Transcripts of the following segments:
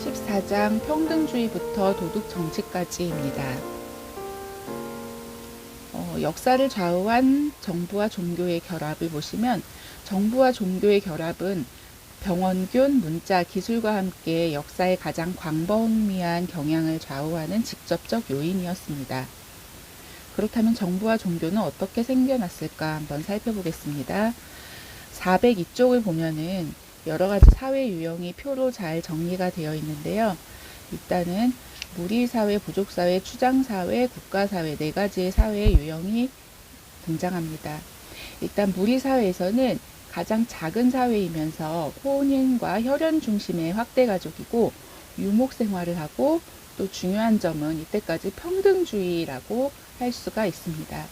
14장 평등주의부터 도덕 정치까지입니다. 역사를 좌우한 정부와 종교의 결합을 보시면 정부와 종교의 결합은 병원균, 문자, 기술과 함께 역사의 가장 광범위한 경향을 좌우하는 직접적 요인이었습니다. 그렇다면 정부와 종교는 어떻게 생겨났을까 한번 살펴보겠습니다. 402쪽을 보면은 여러 가지 사회 유형이 표로 잘 정리가 되어 있는데요. 일단은 무리사회, 부족사회, 추장사회, 국가사회 네 가지의 사회 유형이 등장합니다. 일단 무리사회에서는 가장 작은 사회이면서 혼인과 혈연 중심의 확대 가족이고 유목 생활을 하고 또 중요한 점은 이때까지 평등주의라고 할 수가 있습니다.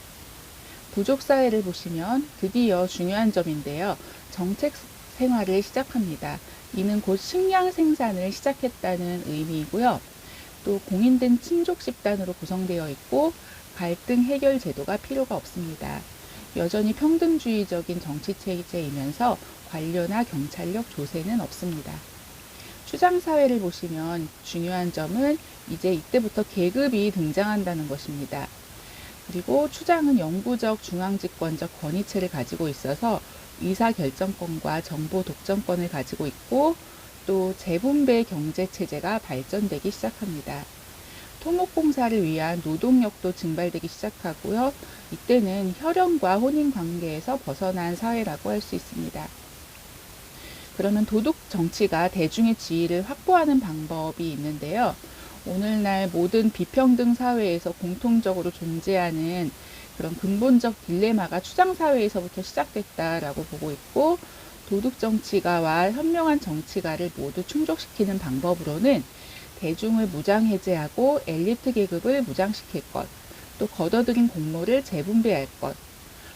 부족사회를 보시면 드디어 중요한 점인데요. 정책 생활을 시작합니다. 이는 곧 식량 생산을 시작했다는 의미이고요. 또 공인된 친족 집단으로 구성되어 있고 갈등 해결 제도가 필요가 없습니다. 여전히 평등주의적인 정치 체제이면서 관료나 경찰력 조세는 없습니다. 추장사회를 보시면 중요한 점은 이제 이때부터 계급이 등장한다는 것입니다. 그리고 추장은 영구적 중앙집권적 권위체를 가지고 있어서 의사결정권과 정보 독점권을 가지고 있고 또 재분배 경제체제가 발전되기 시작합니다. 토목공사를 위한 노동력도 증발되기 시작하고요. 이때는 혈연과 혼인관계에서 벗어난 사회라고 할 수 있습니다. 그러면 도덕 정치가 대중의 지위를 확보하는 방법이 있는데요. 오늘날 모든 비평등 사회에서 공통적으로 존재하는 그런 근본적 딜레마가 추장사회에서부터 시작됐다라고 보고 있고, 도덕 정치가와 현명한 정치가를 모두 충족시키는 방법으로는 대중을 무장해제하고 엘리트 계급을 무장시킬 것, 또 거둬들인 공모를 재분배할 것,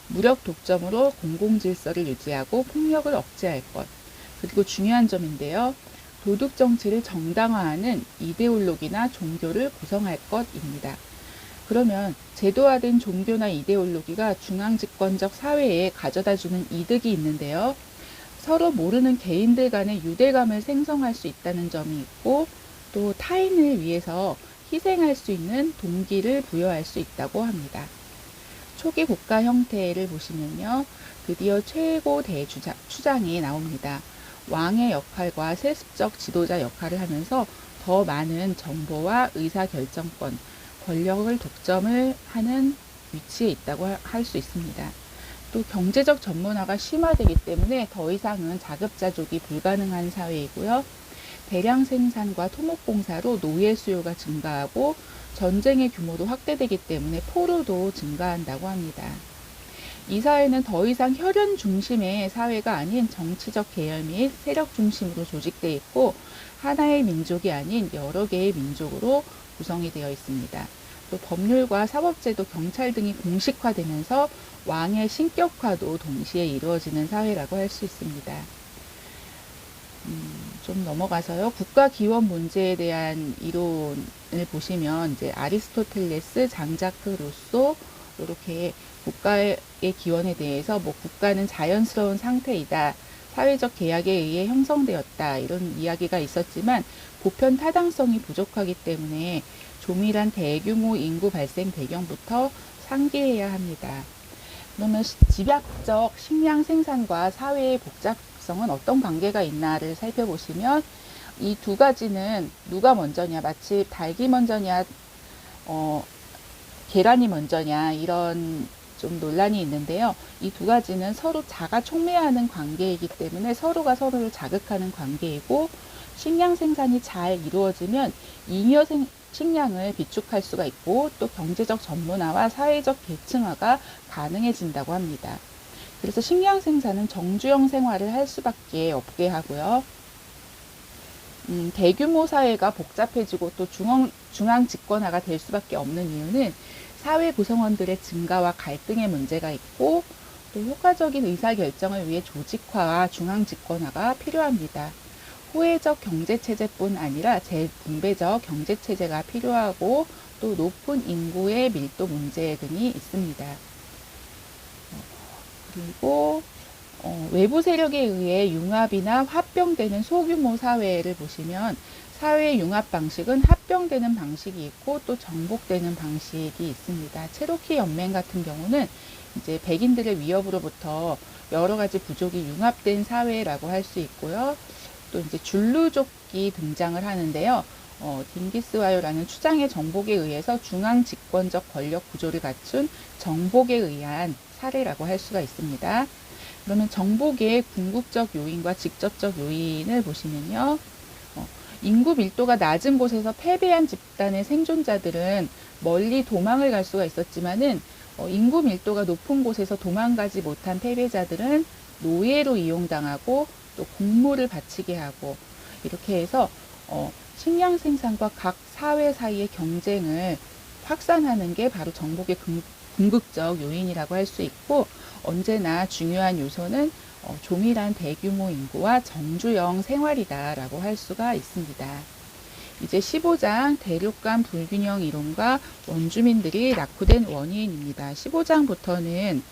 무력 독점으로 공공질서를 유지하고 폭력을 억제할 것, 그리고 중요한 점인데요. 도덕 정치를 정당화하는 이데올로기나 종교를 구성할 것입니다. 그러면 제도화된 종교나 이데올로기가 중앙집권적 사회에 가져다주는 이득이 있는데요. 서로 모르는 개인들 간의 유대감을 생성할 수 있다는 점이 있고 또 타인을 위해서 희생할 수 있는 동기를 부여할 수 있다고 합니다. 초기 국가 형태를 보시면요. 드디어 최고 대추장이 나옵니다. 왕의 역할과 세습적 지도자 역할을 하면서 더 많은 정보와 의사결정권, 권력을 독점을 하는 위치에 있다고 할 수 있습니다. 또 경제적 전문화가 심화되기 때문에 더 이상은 자급자족이 불가능한 사회이고요. 대량 생산과 토목공사로 노예 수요가 증가하고 전쟁의 규모도 확대되기 때문에 포로도 증가한다고 합니다. 이 사회는 더 이상 혈연 중심의 사회가 아닌 정치적 계열 및 세력 중심으로 조직되어 있고 하나의 민족이 아닌 여러 개의 민족으로 구성이 되어 있습니다. 또 법률과 사법제도, 경찰 등이 공식화되면서 왕의 신격화도 동시에 이루어지는 사회라고 할 수 있습니다. 좀 넘어가서요. 국가 기원 문제에 대한 이론을 보시면 이제 아리스토텔레스, 장자크 루소 이렇게 국가의 기원에 대해서 뭐 국가는 자연스러운 상태이다. 사회적 계약에 의해 형성되었다. 이런 이야기가 있었지만 보편 타당성이 부족하기 때문에 조밀한 대규모 인구 발생 배경부터 상기해야 합니다. 그러면 집약적 식량 생산과 사회의 복잡성은 어떤 관계가 있나를 살펴보시면 이 두 가지는 누가 먼저냐, 마치 닭이 먼저냐, 계란이 먼저냐 이런 좀 논란이 있는데요. 이 두 가지는 서로 자가 촉매하는 관계이기 때문에 서로가 서로를 자극하는 관계이고 식량 생산이 잘 이루어지면 잉여 식량을 비축할 수가 있고 또 경제적 전문화와 사회적 계층화가 가능해진다고 합니다. 그래서 식량 생산은 정주영 생활을 할 수밖에 없게 하고요. 대규모 사회가 복잡해지고 또 중앙 집권화가 될 수밖에 없는 이유는 사회 구성원들의 증가와 갈등의 문제가 있고 또 효과적인 의사결정을 위해 조직화와 중앙 집권화가 필요합니다. 호혜적 경제체제뿐 아니라 재분배적 경제체제가 필요하고 또 높은 인구의 밀도 문제 등이 있습니다. 그리고 외부 세력에 의해 융합이나 합병되는 소규모 사회를 보시면 사회 융합 방식은 합병되는 방식이 있고 또 정복되는 방식이 있습니다. 체로키 연맹 같은 경우는 이제 백인들의 위협으로부터 여러 가지 부족이 융합된 사회라고 할 수 있고요. 또 이제 줄루족이 등장을 하는데요. 딩기스와요라는 추장의 정복에 의해서 중앙 집권적 권력 구조를 갖춘 정복에 의한 사례라고 할 수가 있습니다. 그러면 정복의 궁극적 요인과 직접적 요인을 보시면요. 인구 밀도가 낮은 곳에서 패배한 집단의 생존자들은 멀리 도망을 갈 수가 있었지만은 인구 밀도가 높은 곳에서 도망가지 못한 패배자들은 노예로 이용당하고 또 공물을 바치게 하고 이렇게 해서 식량 생산과 각 사회 사이의 경쟁을 확산하는 게 바로 정복의 궁극적 요인이라고 할 수 있고 언제나 중요한 요소는 조밀한 대규모 인구와 정주영 생활이다라고 할 수가 있습니다. 이제 15장 대륙 간 불균형 이론과 원주민들이 낙후된 원인입니다. 15장부터는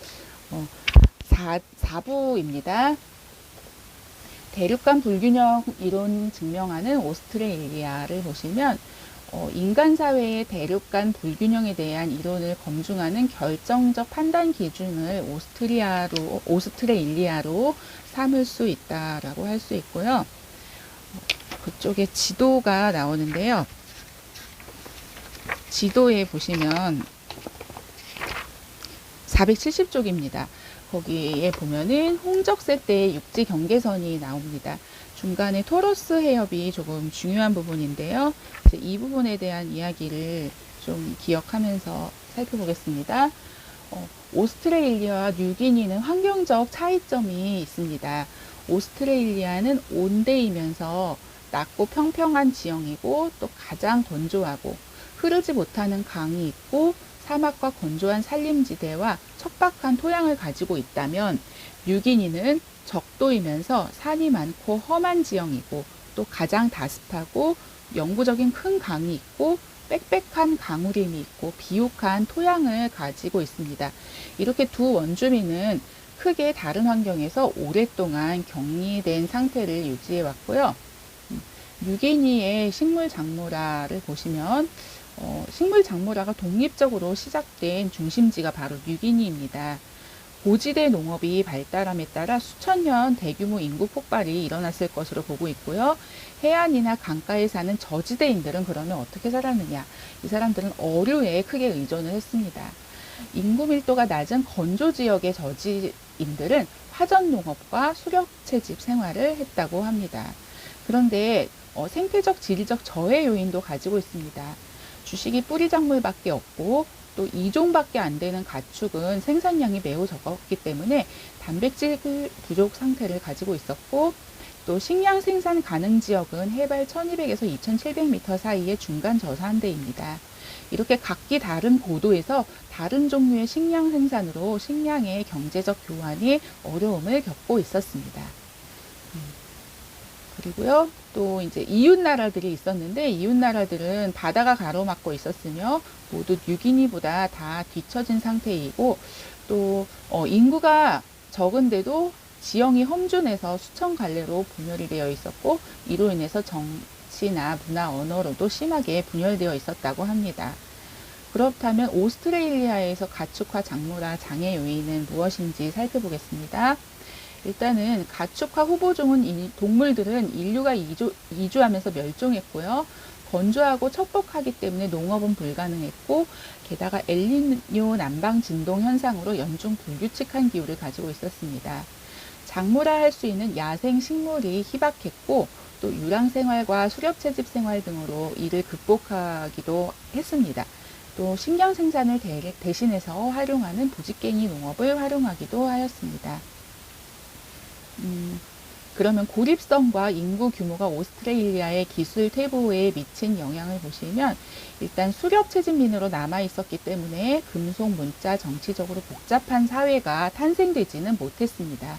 4부입니다. 대륙 간 불균형 이론 증명하는 오스트레일리아를 보시면 인간 사회의 대륙 간 불균형에 대한 이론을 검증하는 결정적 판단 기준을 오스트레일리아로 삼을 수 있다라고 할 수 있고요. 그쪽에 지도가 나오는데요. 지도에 보시면 470쪽입니다. 거기에 보면은 홍적세 때의 육지 경계선이 나옵니다. 중간에 토로스 해협이 조금 중요한 부분인데요. 이 부분에 대한 이야기를 좀 기억하면서 살펴보겠습니다. 오스트레일리아와 뉴기니는 환경적 차이점이 있습니다. 오스트레일리아는 온대이면서 낮고 평평한 지형이고 또 가장 건조하고 흐르지 못하는 강이 있고 사막과 건조한 산림지대와 척박한 토양을 가지고 있다면 뉴기니는 적도이면서 산이 많고 험한 지형이고 또 가장 다습하고 영구적인 큰 강이 있고 빽빽한 강우림이 있고 비옥한 토양을 가지고 있습니다. 이렇게 두 원주민은 크게 다른 환경에서 오랫동안 격리된 상태를 유지해 왔고요. 뉴기니의 식물작물화를 보시면 식물작물화가 독립적으로 시작된 중심지가 바로 뉴기니입니다. 고지대 농업이 발달함에 따라 수천 년 대규모 인구 폭발이 일어났을 것으로 보고 있고요. 해안이나 강가에 사는 저지대인들은 그러면 어떻게 살았느냐? 이 사람들은 어류에 크게 의존을 했습니다. 인구 밀도가 낮은 건조 지역의 저지인들은 화전 농업과 수렵 채집 생활을 했다고 합니다. 그런데 생태적 지리적 저해 요인도 가지고 있습니다. 주식이 뿌리 작물밖에 없고 또 2종밖에 안 되는 가축은 생산량이 매우 적었기 때문에 단백질 부족 상태를 가지고 있었고 또 식량 생산 가능 지역은 해발 1200에서 2700m 사이의 중간 저산대입니다. 이렇게 각기 다른 고도에서 다른 종류의 식량 생산으로 식량의 경제적 교환이 어려움을 겪고 있었습니다. 그리고요, 또 이제 이웃 나라들이 있었는데 이웃 나라들은 바다가 가로막고 있었으며 모두 뉴기니보다 다 뒤처진 상태이고 또 인구가 적은데도 지형이 험준해서 수천 갈래로 분열이 되어 있었고 이로 인해서 정치나 문화 언어로도 심하게 분열되어 있었다고 합니다. 그렇다면 오스트레일리아에서 가축화 작물화 장애 요인은 무엇인지 살펴보겠습니다. 일단은 가축화 후보종은 동물들은 인류가 이주하면서 멸종했고요. 건조하고 척박하기 때문에 농업은 불가능했고 게다가 엘니뇨 남방 진동 현상으로 연중 불규칙한 기후를 가지고 있었습니다. 작물화할 수 있는 야생 식물이 희박했고 또 유랑 생활과 수렵 채집 생활 등으로 이를 극복하기도 했습니다. 또 식량 생산을 대신해서 활용하는 부직갱이 농업을 활용하기도 하였습니다. 그러면 고립성과 인구 규모가 오스트레일리아의 기술 퇴보에 미친 영향을 보시면 일단 수렵 채집민으로 남아 있었기 때문에 금속, 문자, 정치적으로 복잡한 사회가 탄생되지는 못했습니다.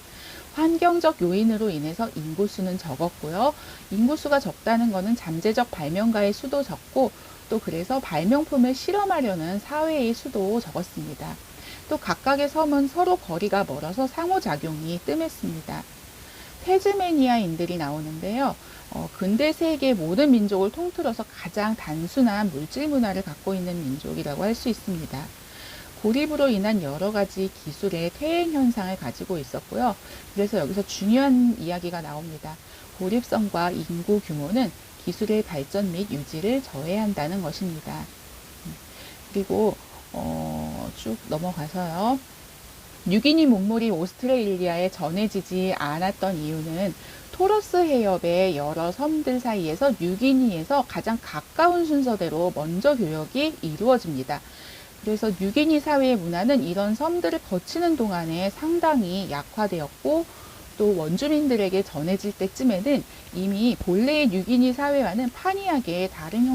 환경적 요인으로 인해서 인구수는 적었고요. 인구수가 적다는 것은 잠재적 발명가의 수도 적고 또 그래서 발명품을 실험하려는 사회의 수도 적었습니다. 또 각각의 섬은 서로 거리가 멀어서 상호작용이 뜸했습니다. 태즈메니아인들이 나오는데요. 근대 세계 모든 민족을 통틀어서 가장 단순한 물질 문화를 갖고 있는 민족이라고 할 수 있습니다. 고립으로 인한 여러 가지 기술의 퇴행 현상을 가지고 있었고요. 그래서 여기서 중요한 이야기가 나옵니다. 고립성과 인구 규모는 기술의 발전 및 유지를 저해한다는 것입니다. 그리고 쭉 넘어가서요. 뉴기니 문물이 오스트레일리아에 전해지지 않았던 이유는 토러스 해협의 여러 섬들 사이에서 뉴기니에서 가장 가까운 순서대로 먼저 교역이 이루어집니다. 그래서 뉴기니 사회의 문화는 이런 섬들을 거치는 동안에 상당히 약화되었고, 또 원주민들에게 전해질 때쯤에는 이미 본래의 뉴기니 사회와는 판이하게 다른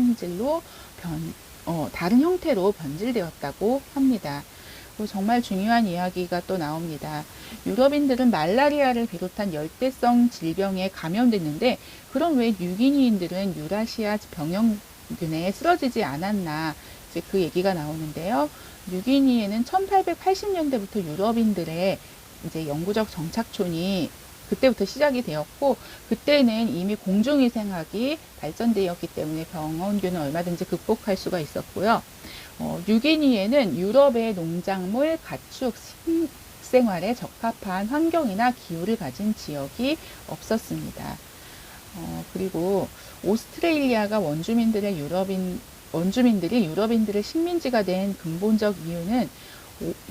형태로 변질되었다고 합니다. 정말 중요한 이야기가 또 나옵니다. 유럽인들은 말라리아를 비롯한 열대성 질병에 감염됐는데, 그럼 왜 뉴기니인들은 유라시아 병영균에 쓰러지지 않았나? 이제 그 얘기가 나오는데요. 뉴기니에는 1880년대부터 유럽인들의 이제 영구적 정착촌이 그때부터 시작이 되었고, 그때는 이미 공중위생학이 발전되었기 때문에 병원균은 얼마든지 극복할 수가 있었고요. 뉴기니에는 유럽의 농작물, 가축, 식생활에 적합한 환경이나 기후를 가진 지역이 없었습니다. 그리고 오스트레일리아가 원주민들이 유럽인들의 식민지가 된 근본적 이유는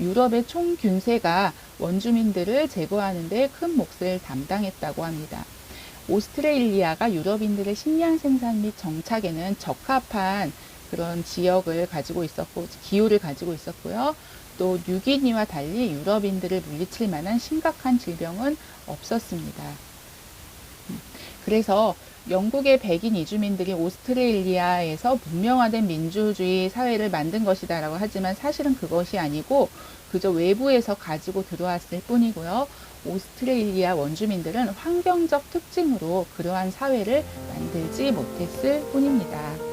유럽의 총균세가 원주민들을 제거하는 데 큰 몫을 담당했다고 합니다. 오스트레일리아가 유럽인들의 식량 생산 및 정착에는 적합한 그런 지역을 가지고 있었고, 기후를 가지고 있었고요. 또 뉴기니와 달리 유럽인들을 물리칠 만한 심각한 질병은 없었습니다. 그래서 영국의 백인 이주민들이 오스트레일리아에서 문명화된 민주주의 사회를 만든 것이다라고 하지만 사실은 그것이 아니고 그저 외부에서 가지고 들어왔을 뿐이고요. 오스트레일리아 원주민들은 환경적 특징으로 그러한 사회를 만들지 못했을 뿐입니다.